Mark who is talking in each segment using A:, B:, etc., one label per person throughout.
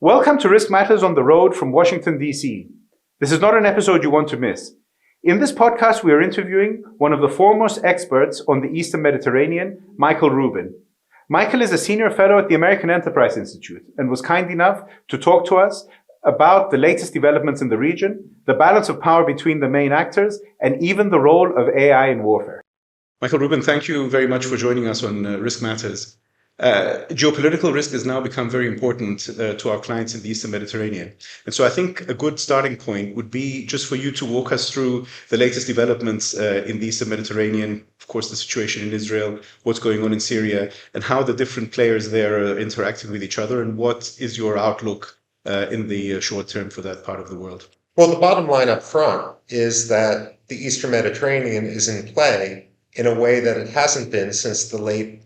A: Welcome to Risk Matters on the road from Washington, D.C. This is not an episode you want to miss. In this podcast, we are interviewing one of the foremost experts on the Eastern Mediterranean, Michael Rubin. Michael is a senior fellow at the American Enterprise Institute and was kind enough to talk to us about the latest developments in the region, the balance of power between the main actors, and even the role of AI in warfare. Michael Rubin, thank you very much for joining us on Risk Matters. Geopolitical risk has now become very important to our clients in the Eastern Mediterranean. And so I think a good starting point would be just for you to walk us through the latest developments in the Eastern Mediterranean, of course, the situation in Israel, what's going on in Syria, and how the different players there are interacting with each other, and what is your outlook in the short term for that part of the world?
B: Well, the bottom line up front is that the Eastern Mediterranean is in play in a way that it hasn't been since the late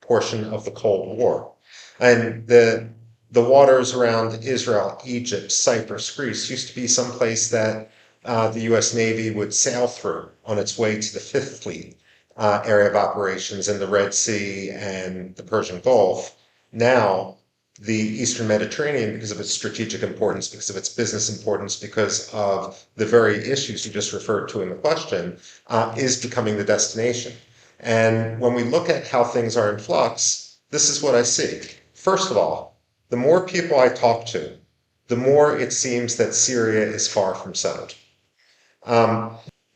B: portion of the Cold War. And the waters around Israel, Egypt, Cyprus, Greece used to be someplace that the U.S. Navy would sail through on its way to the Fifth Fleet area of operations in the Red Sea and the Persian Gulf. Now, the Eastern Mediterranean, because of its strategic importance, because of its business importance, because of the very issues you just referred to in the question, is becoming the destination. And when we look at how things are in flux, this is what I see. First of all, the more people I talk to, the more it seems that Syria is far from settled.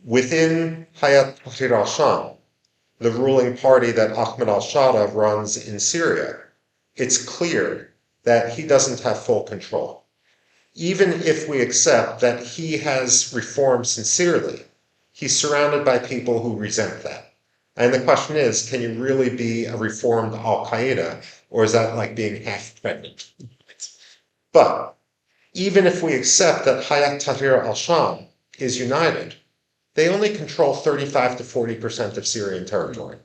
B: Within Hayat Tahrir al-Sham, the ruling party that Ahmed al-Shara runs in Syria, it's clear that he doesn't have full control. Even if we accept that he has reformed sincerely, he's surrounded by people who resent that. And the question is, can you really be a reformed Al-Qaeda, or is that like being half pregnant? But even if we accept that Hayat Tahrir al-Sham is united, they only control 35 to 40% of Syrian territory.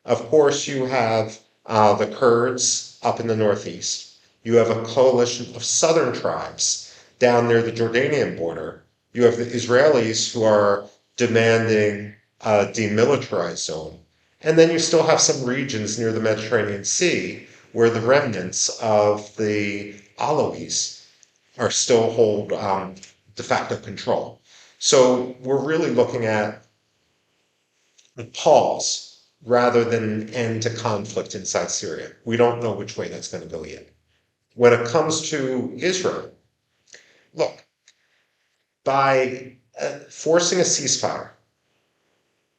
B: Of course, you have the Kurds up in the northeast. You have a coalition of southern tribes down near the Jordanian border. You have the Israelis who are demanding a demilitarized zone. And then you still have some regions near the Mediterranean Sea where the remnants of the Alawis are still hold de facto control. So we're really looking at a pause rather than an end to conflict inside Syria. We don't know which way that's going to go yet. When it comes to Israel, look, by forcing a ceasefire,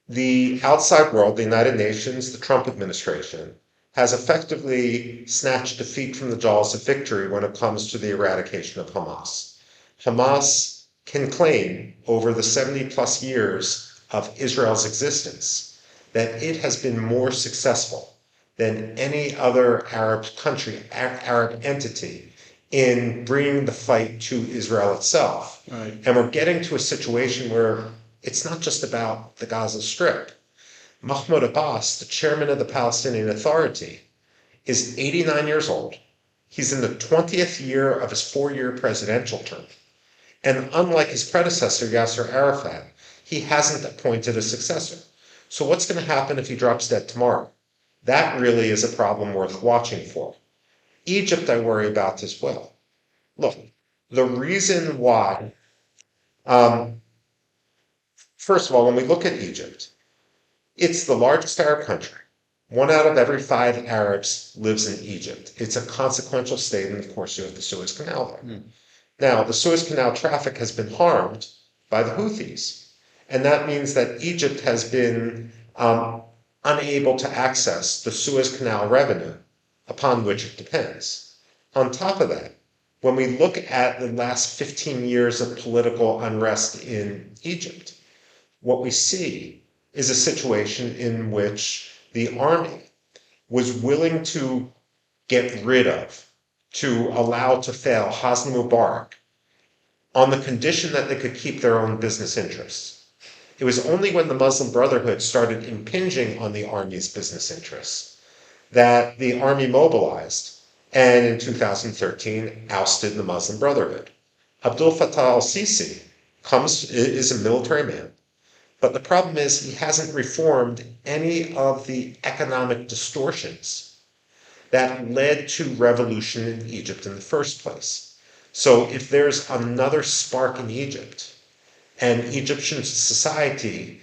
B: the outside world, the United Nations, the Trump administration, has effectively snatched defeat from the jaws of victory when it comes to the eradication of Hamas. Hamas can claim over the 70 plus years of Israel's existence that it has been more successful than any other Arab country, Arab entity, in bringing the fight to Israel itself. Right. And we're getting to a situation where it's not just about the Gaza Strip. Mahmoud Abbas, the chairman of the Palestinian Authority, is 89 years old. He's in the 20th year of his 4-year presidential term. And unlike his predecessor, Yasser Arafat, he hasn't appointed a successor. So what's going to happen if he drops dead tomorrow? That really is a problem worth watching for. Egypt, I worry about as well. Look, the reason why, first of all, when we look at Egypt, it's the largest Arab country. 1 out of every 5 Arabs lives in Egypt. It's a consequential state, and of course you have the Suez Canal there. Now, the Suez Canal traffic has been harmed by the Houthis, and that means that Egypt has been unable to access the Suez Canal revenue upon which it depends. On top of that, when we look at the last 15 years of political unrest in Egypt, what we see is a situation in which the army was willing to get rid of, to allow to fail Hosni Mubarak on the condition that they could keep their own business interests. It was only when the Muslim Brotherhood started impinging on the army's business interests that the army mobilized and in 2013 ousted the Muslim Brotherhood. Abdel Fattah al-Sisi is a military man, but the problem is he hasn't reformed any of the economic distortions that led to revolution in Egypt in the first place. So if there's another spark in Egypt and Egyptian society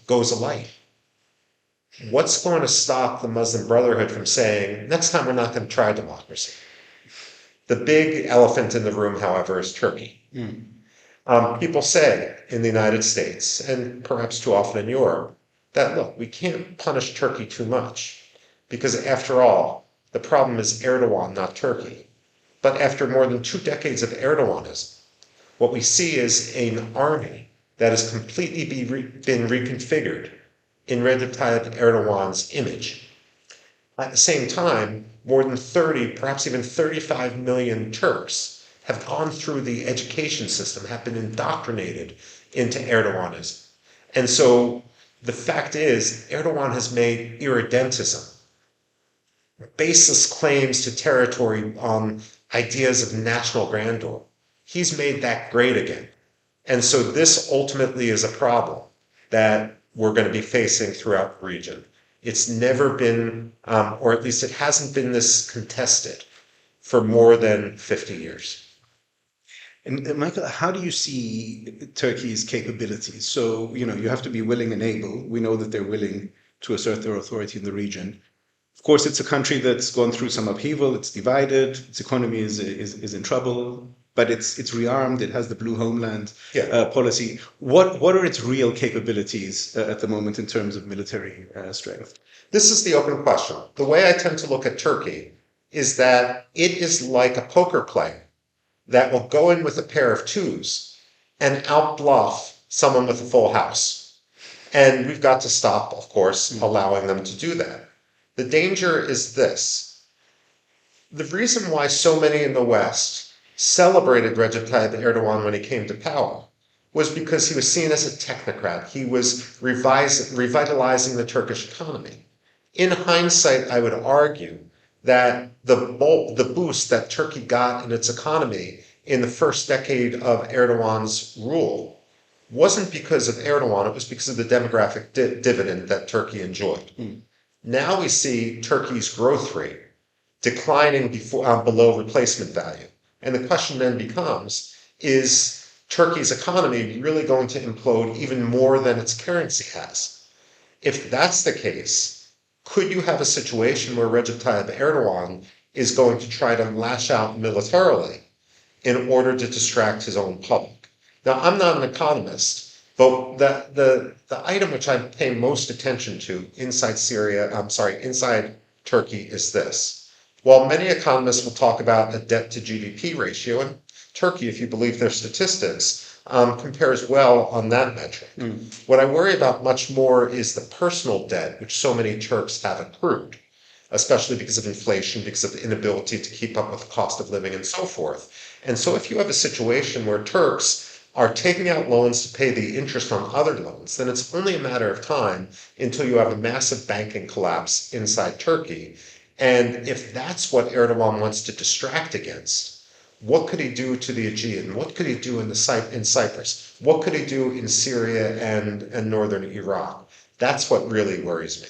B: goes alight, what's going to stop the Muslim Brotherhood from saying, next time we're not going to try democracy? The big elephant in the room, however, is Turkey. People say in the United States, and perhaps too often in Europe, that, look, we can't punish Turkey too much, because after all, the problem is Erdogan, not Turkey. But after more than 2 decades of Erdoganism, what we see is an army that has completely been reconfigured in Recep Tayyip Erdogan's image. At the same time, more than 30, perhaps even 35 million Turks have gone through the education system, have been indoctrinated into Erdoganism. And so the fact is, Erdogan has made irredentism, baseless claims to territory on ideas of national grandeur. He's made that great again. And so this ultimately is a problem that we're going to be facing throughout the region. It's never been, or at least it hasn't been this contested for more than 50 years.
A: And Michael, how do you see Turkey's capabilities? So, you have to be willing and able. We know that they're willing to assert their authority in the region. Of course, it's a country that's gone through some upheaval. It's divided. Its economy is in trouble, but it's rearmed. It has the blue homeland policy. What are its real capabilities at the moment in terms of military strength?
B: This is the open question. The way I tend to look at Turkey is that it is like a poker player that will go in with a pair of twos and outbluff someone with a full house. And we've got to stop, of course, allowing them to do that. The danger is this. The reason why so many in the West celebrated Recep Tayyip Erdogan when he came to power was because he was seen as a technocrat. He was revitalizing the Turkish economy. In hindsight, I would argue that the boost that Turkey got in its economy in the first decade of Erdogan's rule wasn't because of Erdogan, it was because of the demographic dividend that Turkey enjoyed. Now we see Turkey's growth rate declining below replacement value. And the question then becomes, is Turkey's economy really going to implode even more than its currency has? If that's the case, could you have a situation where Recep Tayyip Erdogan is going to try to lash out militarily in order to distract his own public? Now, I'm not an economist, but the item which I pay most attention to inside Turkey is this. While many economists will talk about a debt to GDP ratio, and Turkey, if you believe their statistics, compares well on that metric. What I worry about much more is the personal debt, which so many Turks have accrued, especially because of inflation, because of the inability to keep up with the cost of living and so forth. And so if you have a situation where Turks are taking out loans to pay the interest on other loans, then it's only a matter of time until you have a massive banking collapse inside Turkey. And if that's what Erdogan wants to distract against, what could he do to the Aegean? What could he do in Cyprus? What could he do in Syria and northern Iraq? That's what really worries me.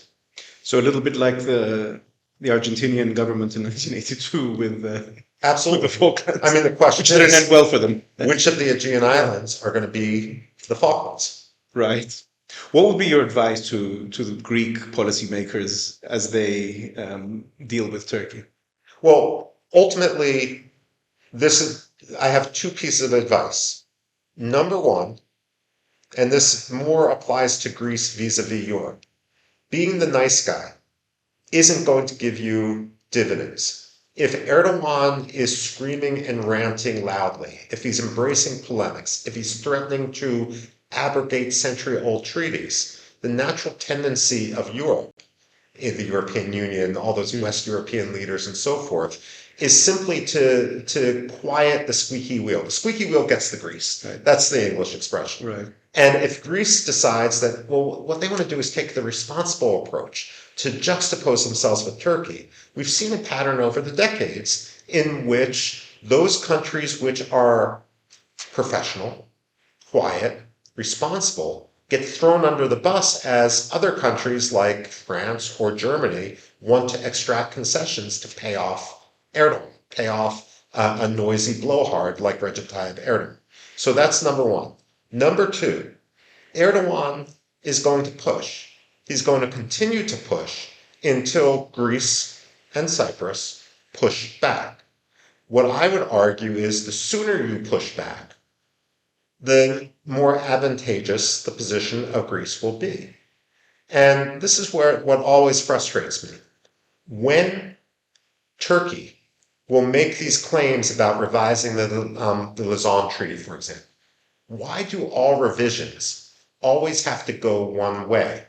A: So a little bit like the Argentinian government in 1982 with
B: absolutely
A: with the Falklands.
B: I mean, the question
A: which didn't end well for them.
B: Which of the Aegean Islands are going to be the Falklands?
A: Right. What would be your advice to the Greek policymakers as they deal with Turkey?
B: Well, ultimately, I have 2 pieces of advice. Number one, and this more applies to Greece vis-a-vis Europe, being the nice guy isn't going to give you dividends. If Erdogan is screaming and ranting loudly, if he's embracing polemics, if he's threatening to abrogate century-old treaties, the natural tendency of Europe, in the European Union, all those West European leaders and so forth, is simply to quiet the squeaky wheel. The squeaky wheel gets the grease. Right. That's the English expression.
A: Right.
B: And if Greece decides that, well, what they want to do is take the responsible approach to juxtapose themselves with Turkey, we've seen a pattern over the decades in which those countries which are professional, quiet, responsible, get thrown under the bus as other countries like France or Germany want to extract concessions to pay off Erdogan, pay off a noisy blowhard like Recep Tayyip Erdogan. So that's number one. Number two, Erdogan is going to push. He's going to continue to push until Greece and Cyprus push back. What I would argue is the sooner you push back, the more advantageous the position of Greece will be. And this is what always frustrates me. When Turkey will make these claims about revising the Lausanne Treaty, for example, why do all revisions always have to go one way?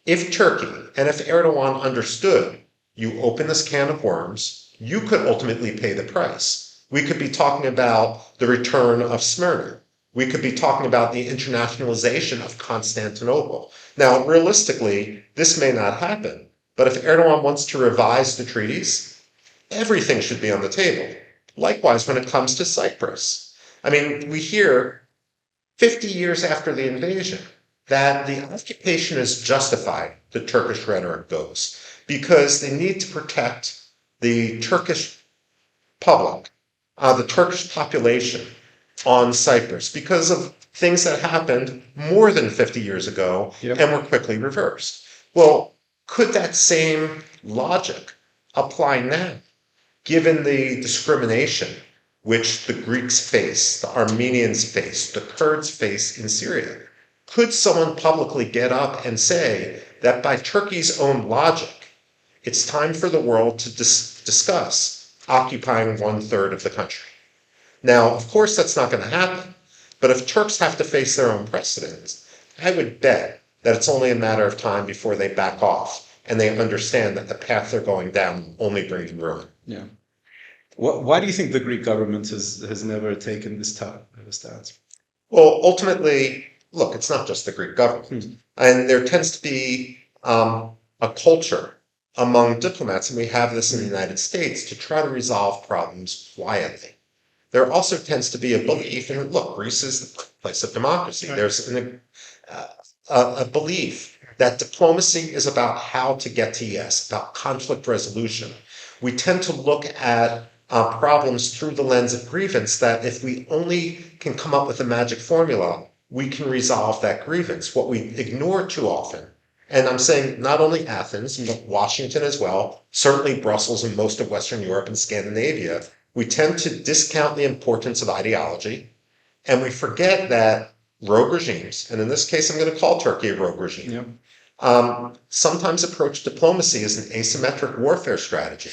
B: If Turkey and if Erdogan understood you open this can of worms, you could ultimately pay the price. We could be talking about the return of Smyrna. We could be talking about the internationalization of Constantinople. Now, realistically, this may not happen, but if Erdogan wants to revise the treaties, everything should be on the table. Likewise, when it comes to Cyprus. I mean, we hear 50 years after the invasion that the occupation is justified, the Turkish rhetoric goes, because they need to protect the Turkish public, the Turkish population on Cyprus because of things that happened more than 50 years ago and were quickly reversed. Well, could that same logic apply now, given the discrimination which the Greeks face, the Armenians face, the Kurds face in Syria? Could someone publicly get up and say that by Turkey's own logic, it's time for the world to discuss occupying 1/3 of the country? Now, of course, that's not going to happen. But if Turks have to face their own precedents, I would bet that it's only a matter of time before they back off and they understand that the path they're going down only brings ruin.
C: Yeah. Why do you think the Greek government has never taken this type of a stance?
B: Well, ultimately, look, it's not just the Greek government. And there tends to be a culture among diplomats, and we have this in the United States, to try to resolve problems quietly. There also tends to be a belief, and look, Greece is the place of democracy. Right. There's a belief that diplomacy is about how to get to yes, about conflict resolution. We tend to look at problems through the lens of grievance, that if we only can come up with a magic formula, we can resolve that grievance. What we ignore too often, and I'm saying not only Athens, but Washington as well, certainly Brussels and most of Western Europe and Scandinavia, we tend to discount the importance of ideology, and we forget that rogue regimes, and in this case I'm going to call Turkey a rogue regime, sometimes approach diplomacy as an asymmetric warfare strategy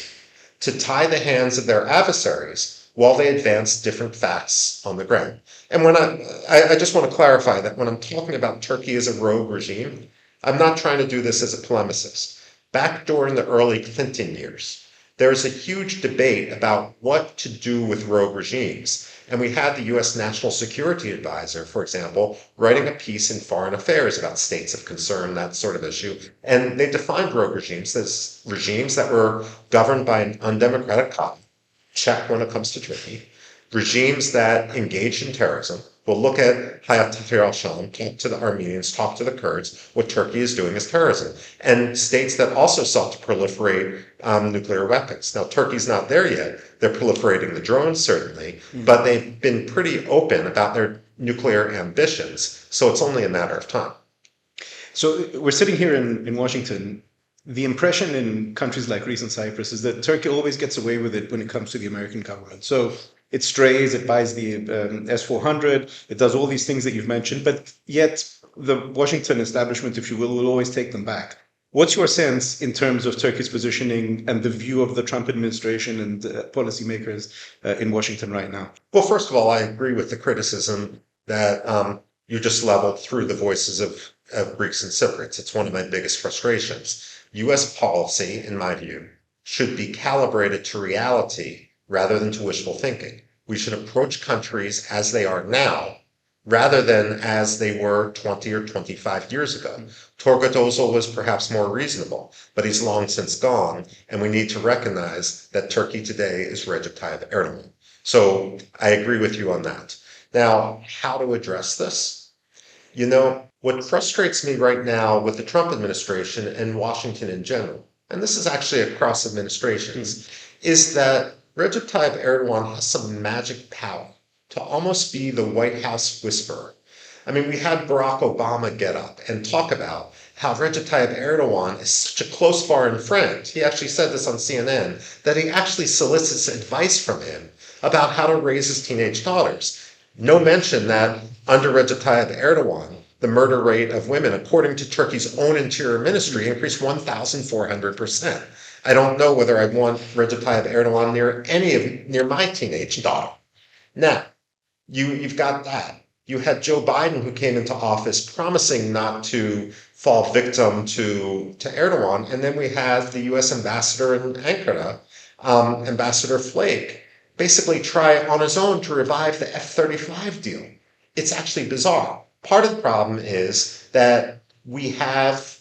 B: to tie the hands of their adversaries while they advance different facts on the ground. And when I just want to clarify that when I'm talking about Turkey as a rogue regime, I'm not trying to do this as a polemicist. Back during the early Clinton years, there was a huge debate about what to do with rogue regimes. And we had the U.S. National Security Advisor, for example, writing a piece in Foreign Affairs about states of concern, that sort of issue. And they defined rogue regimes as regimes that were governed by an undemocratic cop, check when it comes to Turkey, regimes that engaged in terrorism. We'll look at Hayat Tahrir al-Sham, talk to the Armenians, talk to the Kurds. What Turkey is doing is terrorism. And states that also sought to proliferate nuclear weapons. Now, Turkey's not there yet. They're proliferating the drones, certainly, but they've been pretty open about their nuclear ambitions. So it's only a matter of time.
C: So we're sitting here in Washington. The impression in countries like Greece and Cyprus is that Turkey always gets away with it when it comes to the American government. So it strays, it buys the S-400, it does all these things that you've mentioned, but yet the Washington establishment, if you will always take them back. What's your sense in terms of Turkey's positioning and the view of the Trump administration and policymakers in Washington right now?
B: Well, first of all, I agree with the criticism that you just leveled through the voices of Greeks and Cypriots. It's one of my biggest frustrations. U.S. policy, in my view, should be calibrated to reality rather than to wishful thinking. We should approach countries as they are now, rather than as they were 20 or 25 years ago. Turgut Özal was perhaps more reasonable, but he's long since gone, and we need to recognize that Turkey today is Recep Tayyip Erdogan. So I agree with you on that. Now, how to address this? You know, what frustrates me right now with the Trump administration and Washington in general, and this is actually across administrations, is that Recep Tayyip Erdogan has some magic power to almost be the White House whisperer. I mean, we had Barack Obama get up and talk about how Recep Tayyip Erdogan is such a close foreign friend. He actually said this on CNN, that he actually solicits advice from him about how to raise his teenage daughters. No mention that under Recep Tayyip Erdogan, the murder rate of women, according to Turkey's own interior ministry, increased 1,400%. I don't know whether I want Recep Tayyip Erdogan near my teenage daughter. Now, you've got that. You had Joe Biden, who came into office promising not to fall victim to Erdogan, and then we had the U.S. ambassador in Ankara, Ambassador Flake, basically try on his own to revive the F-35 deal. It's actually bizarre. Part of the problem is that we have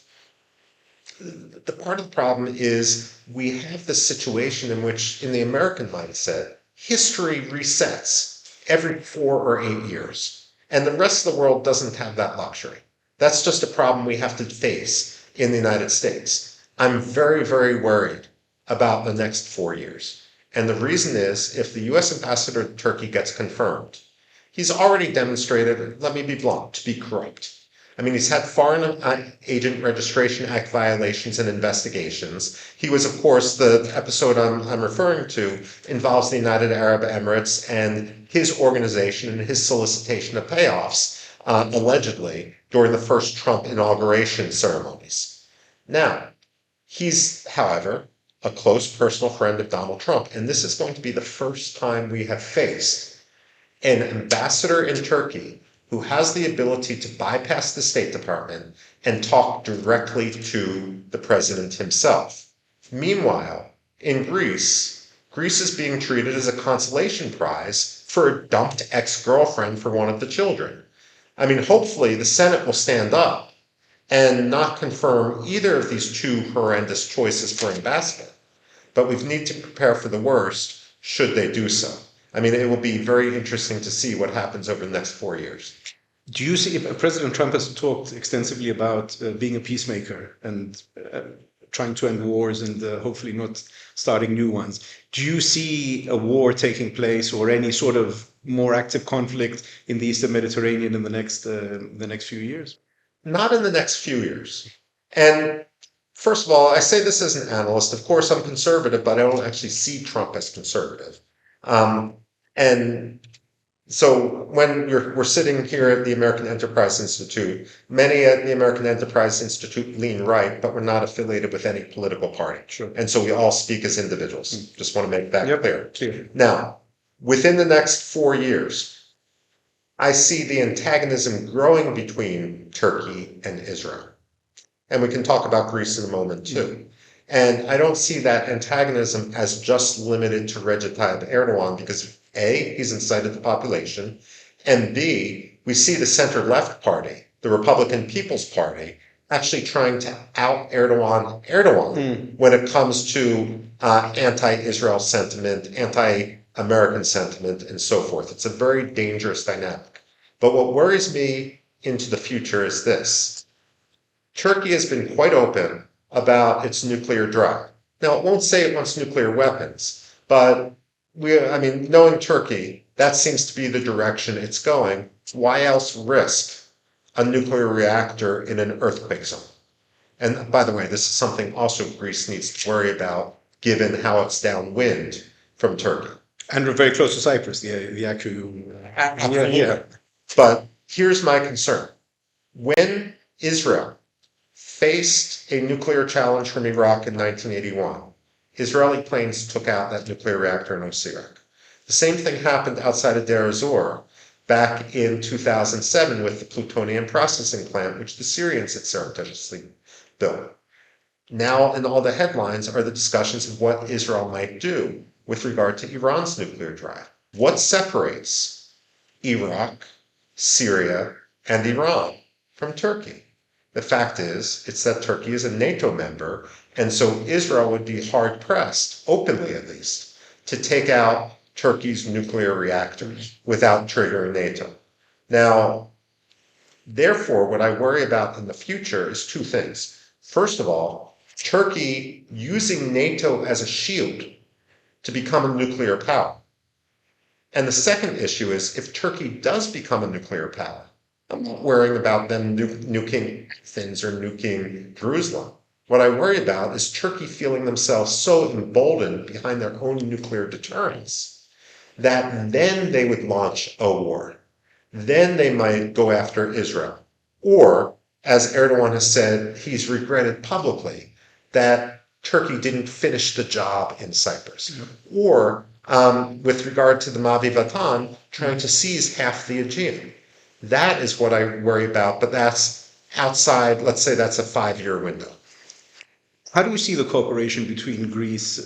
B: this situation in which, in the American mindset, history resets every 4 or 8 years. And the rest of the world doesn't have that luxury. That's just a problem we have to face in the United States. I'm very, very worried about the next 4 years. And the reason is, if the U.S. ambassador to Turkey gets confirmed, he's already demonstrated, let me be blunt, to be corrupt. I mean, he's had Foreign Agent Registration Act violations and investigations. He was, of course, the episode I'm referring to involves the United Arab Emirates and his organization and his solicitation of payoffs, allegedly, during the first Trump inauguration ceremonies. Now, he's, however, a close personal friend of Donald Trump, and this is going to be the first time we have faced an ambassador in Turkey who has the ability to bypass the State Department and talk directly to the president himself. Meanwhile, in Greece is being treated as a consolation prize for a dumped ex-girlfriend for one of the children. I mean, hopefully the Senate will stand up and not confirm either of these two horrendous choices for ambassador. But we need to prepare for the worst should they do so. I mean, it will be very interesting to see what happens over the next 4 years.
C: Do you see, President Trump has talked extensively about being a peacemaker and trying to end wars and hopefully not starting new ones. Do you see a war taking place or any sort of more active conflict in the Eastern Mediterranean in the next few years?
B: Not in the next few years. And first of all, I say this as an analyst. Of course, I'm conservative, but I don't actually see Trump as conservative. And so when we're sitting here at the American Enterprise Institute, many at the American Enterprise Institute lean right, but we're not affiliated with any political party.
C: Sure.
B: And so we all speak as individuals. Just want to make that clear.
C: Clear.
B: Now, within the next 4 years, I see the antagonism growing between Turkey and Israel. And we can talk about Greece in a moment too. And I don't see that antagonism as just limited to Recep Tayyip Erdogan because A, he's incited the population, and B, we see the center-left party, the Republican People's Party, actually trying to out-Erdogan when it comes to anti-Israel sentiment, anti-American sentiment, and so forth. It's a very dangerous dynamic. But what worries me into the future is this. Turkey has been quite open about its nuclear drive. Now, it won't say it wants nuclear weapons, but knowing Turkey, that seems to be the direction it's going. Why else risk a nuclear reactor in an earthquake zone? And by the way, this is something also Greece needs to worry about, given how it's downwind from Turkey.
C: And we're very close to Cyprus, the actual...
B: Yeah. But here's my concern. When Israel faced a nuclear challenge from Iraq in 1981, Israeli planes took out that nuclear reactor in Osirak. The same thing happened outside of Deir ez-Zor back in 2007 with the plutonium processing plant, which the Syrians had surreptitiously built. Now, in all the headlines are the discussions of what Israel might do with regard to Iran's nuclear drive. What separates Iraq, Syria, and Iran from Turkey? The fact is, it's that Turkey is a NATO member, and so Israel would be hard-pressed, openly at least, to take out Turkey's nuclear reactors without triggering NATO. Now, therefore, what I worry about in the future is two things. First of all, Turkey using NATO as a shield to become a nuclear power. And the second issue is if Turkey does become a nuclear power, I'm not worrying about them nuking Athens or nuking Jerusalem. What I worry about is Turkey feeling themselves so emboldened behind their own nuclear deterrence that then they would launch a war. Then they might go after Israel. Or, as Erdogan has said, he's regretted publicly that Turkey didn't finish the job in Cyprus. Or, with regard to the Mavi Vatan, trying to seize half the Aegean. That is what I worry about, but that's outside, let's say that's a 5-year window.
C: How do you see the cooperation between Greece,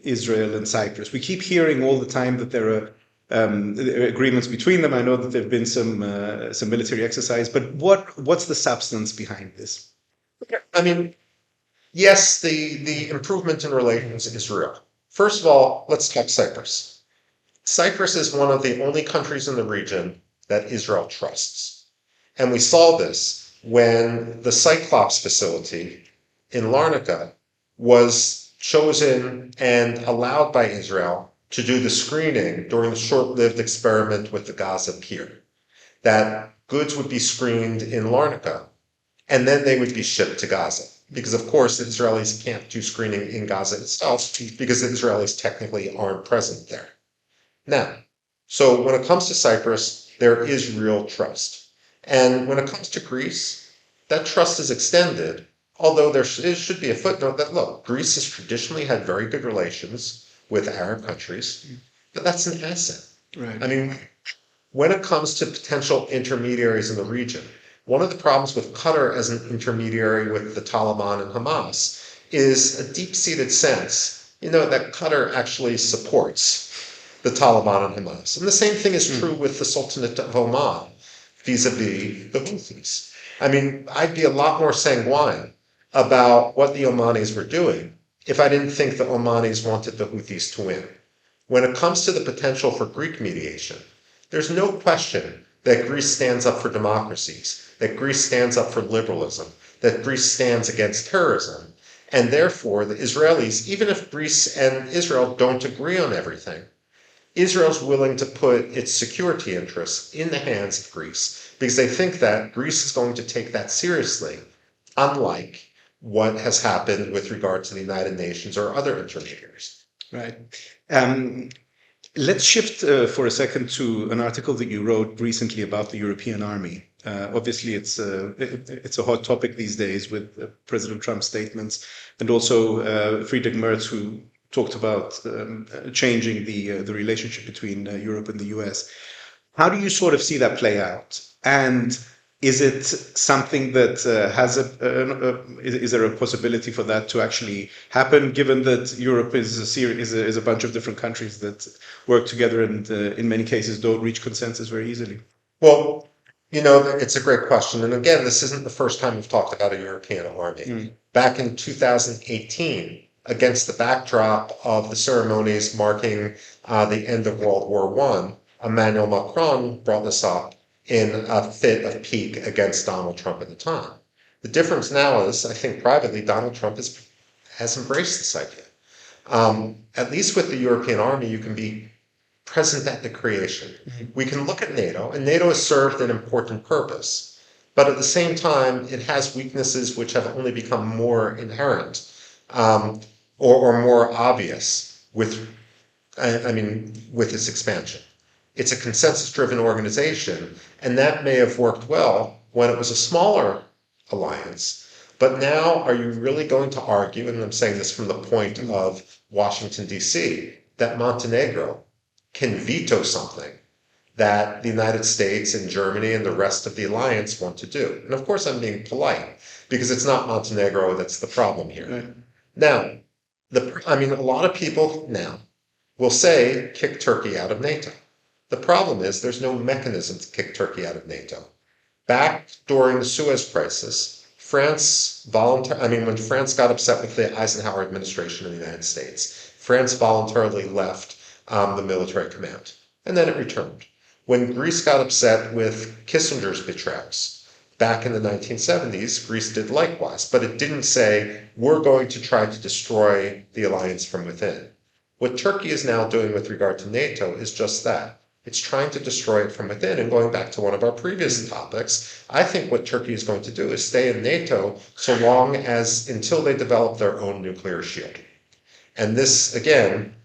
C: Israel, and Cyprus? We keep hearing all the time that there are agreements between them. I know that there have been some military exercise, but what's the substance behind this?
B: I mean, yes, the improvement in relations is real. First of all, let's talk Cyprus. Cyprus is one of the only countries in the region that Israel trusts. And we saw this when the Cyclops facility in Larnaca was chosen and allowed by Israel to do the screening during the short-lived experiment with the Gaza pier. That goods would be screened in Larnaca, and then they would be shipped to Gaza. Because, of course, the Israelis can't do screening in Gaza itself because the Israelis technically aren't present there. Now, so when it comes to Cyprus, there is real trust. And when it comes to Greece, that trust is extended, although there should be a footnote that, look, Greece has traditionally had very good relations with Arab countries, but that's an asset.
C: Right.
B: I mean, when it comes to potential intermediaries in the region, one of the problems with Qatar as an intermediary with the Taliban and Hamas is a deep-seated sense, that Qatar actually supports the Taliban and Hamas. And the same thing is true with the Sultanate of Oman vis-a-vis the Houthis. I mean, I'd be a lot more sanguine about what the Omanis were doing if I didn't think the Omanis wanted the Houthis to win. When it comes to the potential for Greek mediation, there's no question that Greece stands up for democracies, that Greece stands up for liberalism, that Greece stands against terrorism. And therefore, the Israelis, even if Greece and Israel don't agree on everything, Israel's willing to put its security interests in the hands of Greece because they think that Greece is going to take that seriously, unlike what has happened with regard to the United Nations or other intermediaries.
C: Right. Let's shift for a second to an article that you wrote recently about the European Army. Obviously, it's a hot topic these days with President Trump's statements, and also Friedrich Merz, who talked about changing the relationship between Europe and the US. How do you sort of see that play out? And is it something that is there a possibility for that to actually happen, given that Europe is a bunch of different countries that work together and in many cases don't reach consensus very easily?
B: Well, it's a great question. And again, this isn't the first time we've talked about a European army. Back in 2018, against the backdrop of the ceremonies marking the end of World War I, Emmanuel Macron brought this up in a fit of pique against Donald Trump at the time. The difference now is, I think privately, Donald Trump has embraced this idea. At least with the European Army, you can be present at the creation. We can look at NATO, and NATO has served an important purpose. But at the same time, it has weaknesses which have only become more inherent or more obvious with its expansion. It's a consensus-driven organization, and that may have worked well when it was a smaller alliance. But now, are you really going to argue, and I'm saying this from the point of Washington, D.C., that Montenegro can veto something that the United States and Germany and the rest of the alliance want to do? And of course, I'm being polite, because it's not Montenegro that's the problem here.
C: Right.
B: Now, a lot of people now will say, kick Turkey out of NATO. The problem is there's no mechanism to kick Turkey out of NATO. Back during the Suez Crisis, when France got upset with the Eisenhower administration in the United States, France voluntarily left the military command, and then it returned. When Greece got upset with Kissinger's betrayals back in the 1970s, Greece did likewise, but it didn't say, we're going to try to destroy the alliance from within. What Turkey is now doing with regard to NATO is just that. It's trying to destroy it from within. And going back to one of our previous topics, I think what Turkey is going to do is stay in NATO so long as until they develop their own nuclear shield. And this, again,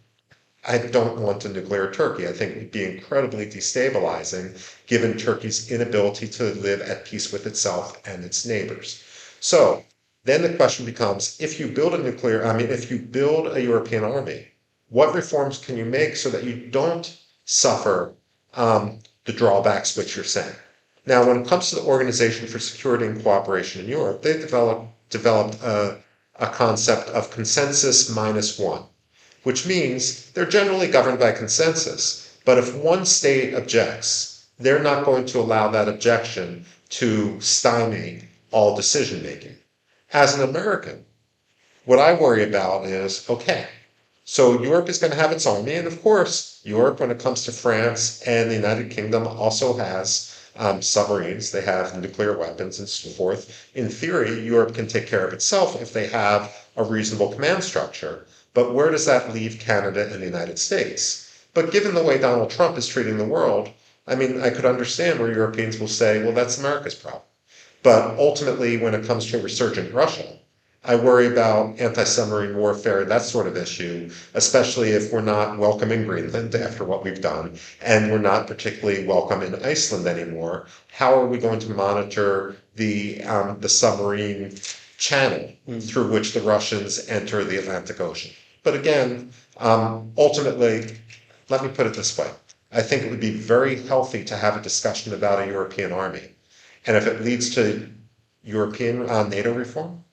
B: I don't want a nuclear Turkey. I think it would be incredibly destabilizing given Turkey's inability to live at peace with itself and its neighbors. So then the question becomes, if you build a European army, what reforms can you make so that you don't suffer the drawbacks which you're saying? Now, when it comes to the Organization for Security and Cooperation in Europe, they developed a concept of consensus minus one, which means they're generally governed by consensus. But if one state objects, they're not going to allow that objection to stymie all decision making. As an American, what I worry about is, okay, so Europe is going to have its army, and of course, Europe, when it comes to France and the United Kingdom, also has submarines. They have nuclear weapons and so forth. In theory, Europe can take care of itself if they have a reasonable command structure. But where does that leave Canada and the United States? But given the way Donald Trump is treating the world, I mean, I could understand where Europeans will say, well, that's America's problem. But ultimately, when it comes to a resurgent Russia, I worry about anti-submarine warfare, that sort of issue, especially if we're not welcome in Greenland after what we've done, and we're not particularly welcome in Iceland anymore. How are we going to monitor the submarine channel through which the Russians enter the Atlantic Ocean? But again, ultimately, let me put it this way. I think it would be very healthy to have a discussion about a European army. And if it leads to European NATO reform,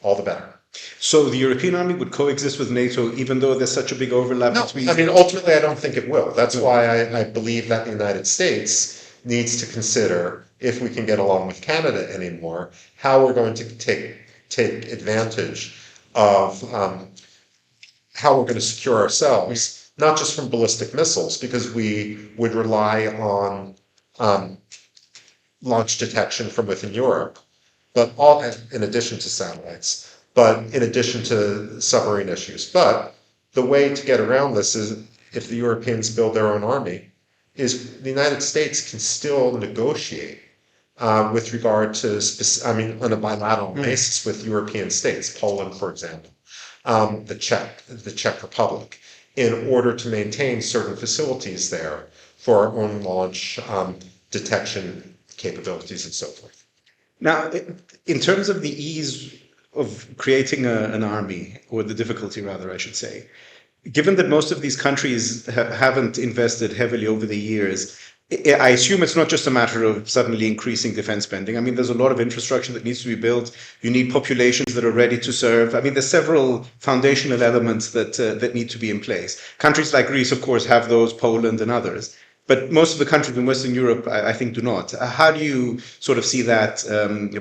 B: all the better.
C: So the European army would coexist with NATO, even though there's such a big overlap between...
B: I mean, ultimately, I don't think it will. That's why I believe that the United States needs to consider, if we can get along with Canada anymore, how we're going to take advantage of how we're going to secure ourselves, not just from ballistic missiles, because we would rely on launch detection from within Europe, but all in addition to satellites, but in addition to submarine issues. But the way to get around this is, if the Europeans build their own army, is the United States can still negotiate with regard to, on a bilateral basis with European states, Poland, for example, the Czech Republic, in order to maintain certain facilities there for our own launch detection capabilities and so forth.
C: Now, in terms of the ease of creating an army, or the difficulty rather, I should say, given that most of these countries haven't invested heavily over the years, I assume it's not just a matter of suddenly increasing defense spending. I mean, there's a lot of infrastructure that needs to be built. You need populations that are ready to serve. I mean, there's several foundational elements that need to be in place. Countries like Greece, of course, have those, Poland and others. But most of the countries in Western Europe, I think, do not. How do you sort of see that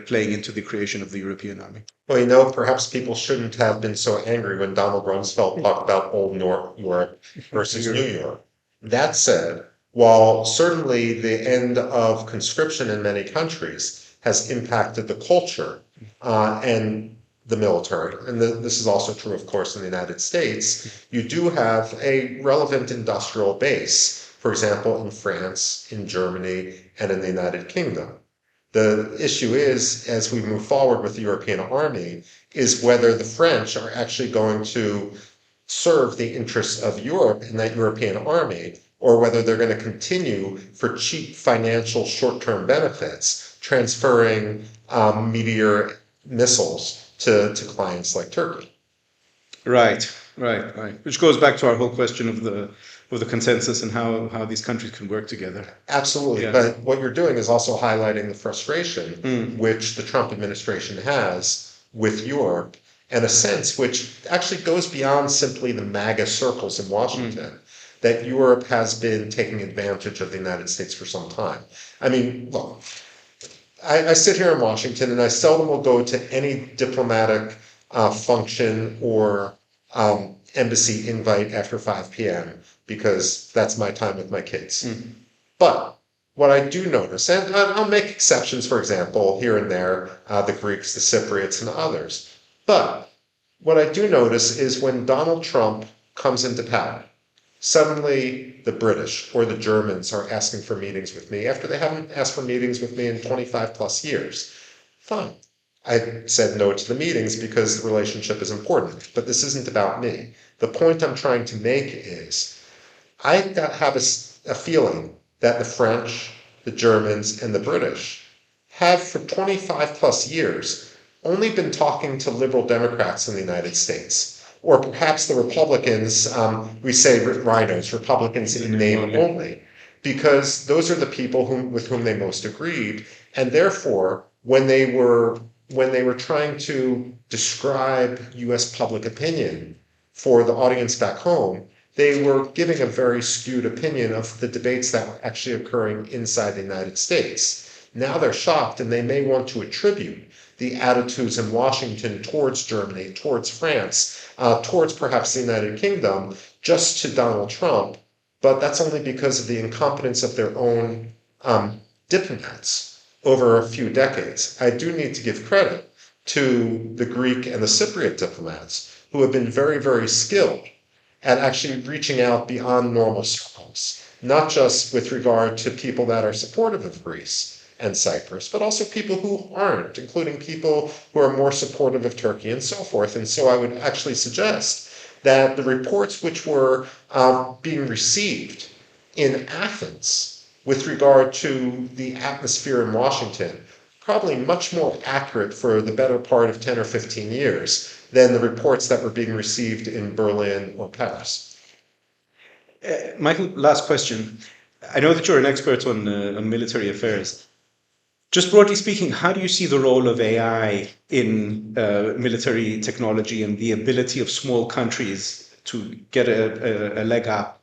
C: playing into the creation of the European army?
B: Well, perhaps people shouldn't have been so angry when Donald Rumsfeld talked about old Europe versus New Europe. That said, while certainly the end of conscription in many countries has impacted the culture and the military, and this is also true, of course, in the United States, you do have a relevant industrial base. For example, in France, in Germany, and in the United Kingdom. The issue is, as we move forward with the European army, is whether the French are actually going to serve the interests of Europe in that European army, or whether they're going to continue for cheap financial short-term benefits, transferring Meteor missiles to clients like Turkey.
C: Right. Which goes back to our whole question of the consensus and how these countries can work together.
B: Absolutely. Yeah. But what you're doing is also highlighting the frustration which the Trump administration has with Europe, and a sense which actually goes beyond simply the MAGA circles in Washington, that Europe has been taking advantage of the United States for some time. I mean, look, I sit here in Washington and I seldom will go to any diplomatic function or embassy invite after 5 p.m. because that's my time with my kids. But what I do notice, and I'll make exceptions, for example, here and there, the Greeks, the Cypriots, and others. But what I do notice is when Donald Trump comes into power, suddenly the British or the Germans are asking for meetings with me after they haven't asked for meetings with me in 25 plus years. Fine. I said no to the meetings because the relationship is important, but this isn't about me. The point I'm trying to make is I have a feeling that the French, the Germans, and the British have for 25 plus years only been talking to liberal Democrats in the United States. Or perhaps the Republicans, we say rhinos, Republicans in name only, because those are the people with whom they most agreed. And therefore, when they were trying to describe US public opinion for the audience back home, they were giving a very skewed opinion of the debates that were actually occurring inside the United States. Now they're shocked and they may want to attribute the attitudes in Washington towards Germany, towards France, towards perhaps the United Kingdom, just to Donald Trump. But that's only because of the incompetence of their own diplomats over a few decades. I do need to give credit to the Greek and the Cypriot diplomats who have been very, very skilled at actually reaching out beyond normal circles, not just with regard to people that are supportive of Greece and Cyprus, but also people who aren't, including people who are more supportive of Turkey and so forth. And so I would actually suggest that the reports which were being received in Athens with regard to the atmosphere in Washington, probably much more accurate for the better part of 10 or 15 years than the reports that were being received in Berlin or Paris.
C: Michael, last question. I know that you're an expert on military affairs. Just broadly speaking, how do you see the role of AI in military technology and the ability of small countries to get a leg up,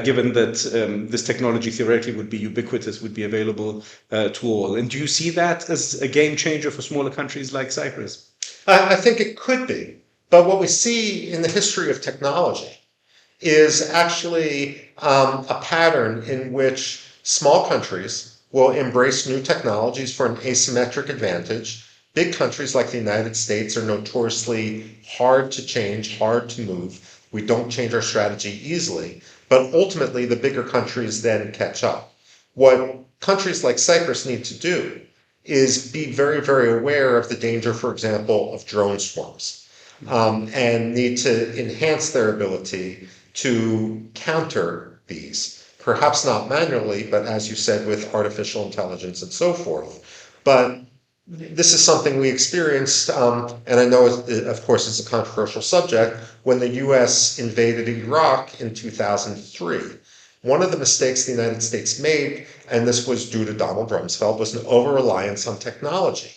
C: given that this technology theoretically would be ubiquitous, would be available to all? And do you see that as a game changer for smaller countries like Cyprus?
B: I think it could be. But what we see in the history of technology is actually a pattern in which small countries will embrace new technologies for an asymmetric advantage. Big countries like the United States are notoriously hard to change, hard to move. We don't change our strategy easily, but ultimately the bigger countries then catch up. What countries like Cyprus need to do is be very, very aware of the danger, for example, of drone swarms, and need to enhance their ability to counter these. Perhaps not manually, but as you said, with artificial intelligence and so forth. But this is something we experienced, and I know, of course, it's a controversial subject, when the US invaded Iraq in 2003. One of the mistakes the United States made, and this was due to Donald Rumsfeld, was an over-reliance on technology.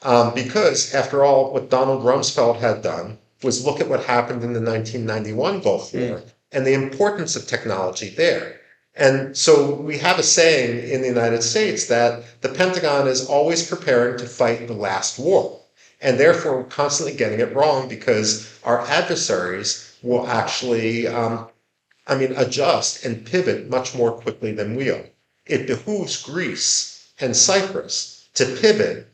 B: Because, after all, what Donald Rumsfeld had done was look at what happened in the 1991 Gulf War and the importance of technology there. And so we have a saying in the United States that the Pentagon is always preparing to fight the last war. And therefore, we're constantly getting it wrong because our adversaries will actually, adjust and pivot much more quickly than we are. It behooves Greece and Cyprus to pivot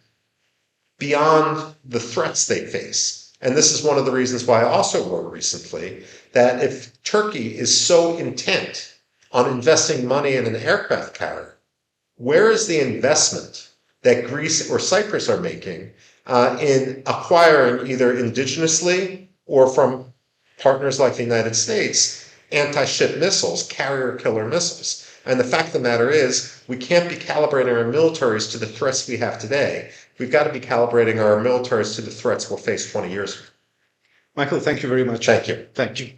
B: beyond the threats they face. And this is one of the reasons why I also wrote recently that if Turkey is so intent on investing money in an aircraft carrier, where is the investment that Greece or Cyprus are making in acquiring either indigenously or from partners like the United States anti-ship missiles, carrier killer missiles? And the fact of the matter is, we can't be calibrating our militaries to the threats we have today. We've got to be calibrating our militaries to the threats we'll face 20 years from now.
C: Michael, thank you very much.
B: Thank you.
C: Thank you.